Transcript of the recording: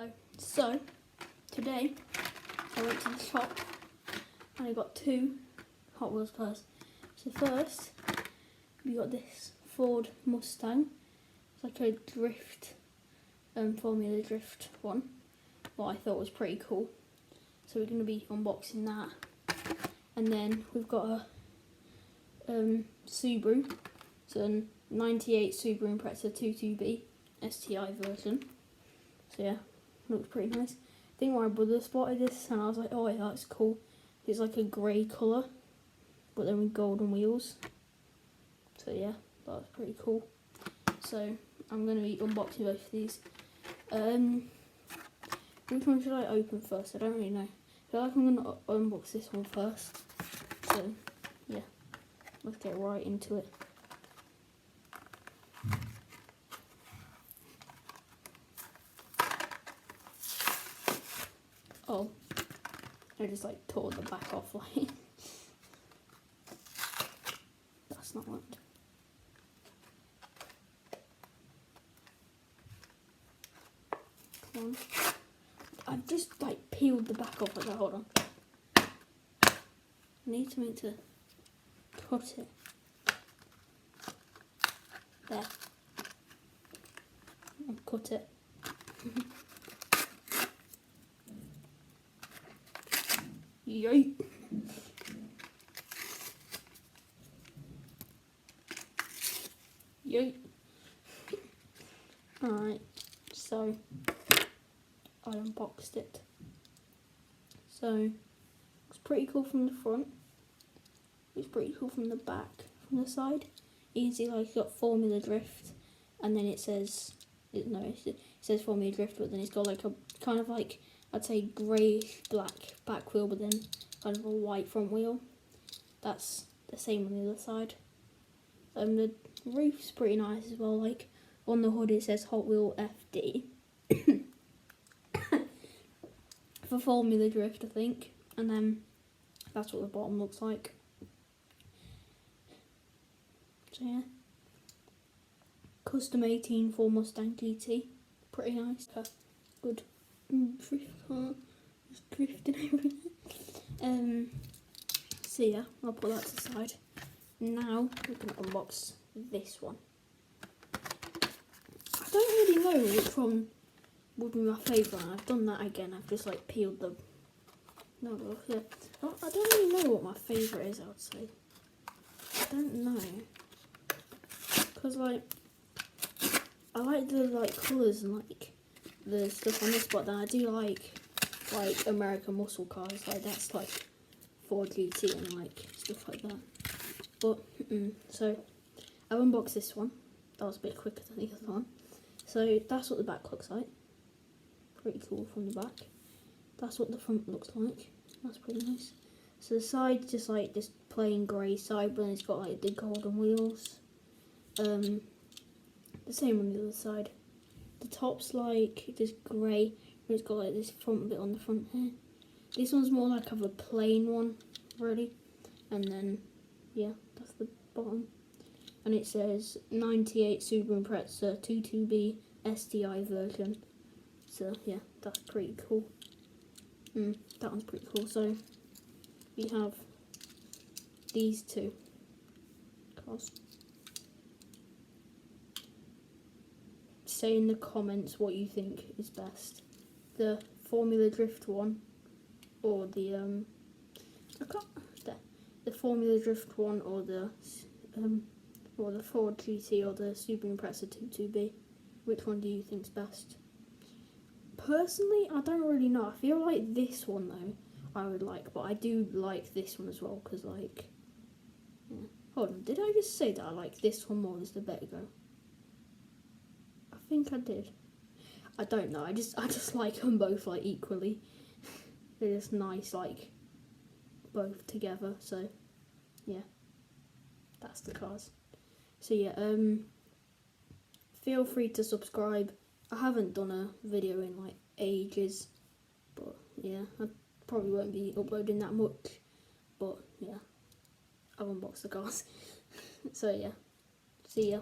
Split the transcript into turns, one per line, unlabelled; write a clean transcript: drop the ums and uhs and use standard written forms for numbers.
Hello. So, today I went to the shop and I got two Hot Wheels cars. So first, we got this Ford Mustang. It's like a drift, Formula Drift one. What I thought was pretty cool. So we're going to be unboxing that. And then we've got a Subaru. It's a 98 Subaru Impreza 22B STI version. So yeah, looks pretty nice. I think my brother spotted this and I was like, oh yeah, that's cool. It's like a grey colour, but then with golden wheels. So yeah, that's pretty cool. So I'm going to be unboxing both of these. Which one should I open first? I don't really know. I feel like I'm going to unbox this one first. So yeah, let's get right into it. Oh, I just like tore the back off, like that's not right. Come on. I've just like peeled the back off like that, hold on. I need something to cut it. There. I'll cut it. Yoink. Yoink. Alright, so I unboxed it. So it's pretty cool from the front. It's pretty cool from the back, from the side. You can see like it's got Formula Drift, and then it says it says Formula Drift, but then it's got like a kind of like, I'd say greyish black back wheel, but then kind of a white front wheel. That's the same on the other side. The roof's pretty nice as well. Like on the hood it says Hot Wheel FD for Formula Drift, I think. And then that's what the bottom looks like. So yeah, custom 18 for Mustang GT. Pretty nice. Good drift car. Just drifting everywhere. So yeah, I'll put that to the side. Now we can unbox this one. I don't really know which one would be my favourite. I've done that again. I've just like peeled the. No, yeah. I don't really know what my favourite is. I would say. I don't know. Cause like I like the like colours and like the stuff on this, but then I do like American muscle cars. Like that's like Ford GT and like stuff like that. But so I've unboxed this one. That was a bit quicker than the other one. So that's what the back looks like. Pretty cool from the back. That's what the front looks like. That's pretty nice. So the side's just like this plain grey side, but then it's got like the golden wheels. The same on the other side. The top's like this grey, and it's got like this front bit on the front here. This one's more like of a plain one, really. And then, yeah, that's the bottom. And it says 98 Subaru Impreza 22B STI version. So yeah, that's pretty cool. That one's pretty cool. So we have these two cars. Say in the comments what you think is best, the Formula Drift one or the Formula Drift one or the Ford GT or the Subaru Impreza 22B. Which one do you think's best? Personally, I don't really know. I feel like this one though I would like, but I do like this one as well because like, yeah. Hold on, did I just say that I like this one more as the better go? I think I did. I don't know. I just like them both like equally. They're just nice, like both together. So yeah, that's the cars. So yeah, feel free to subscribe. I haven't done a video in like ages, but yeah, I probably won't be uploading that much. But yeah, I've unboxed the cars. So yeah, see ya.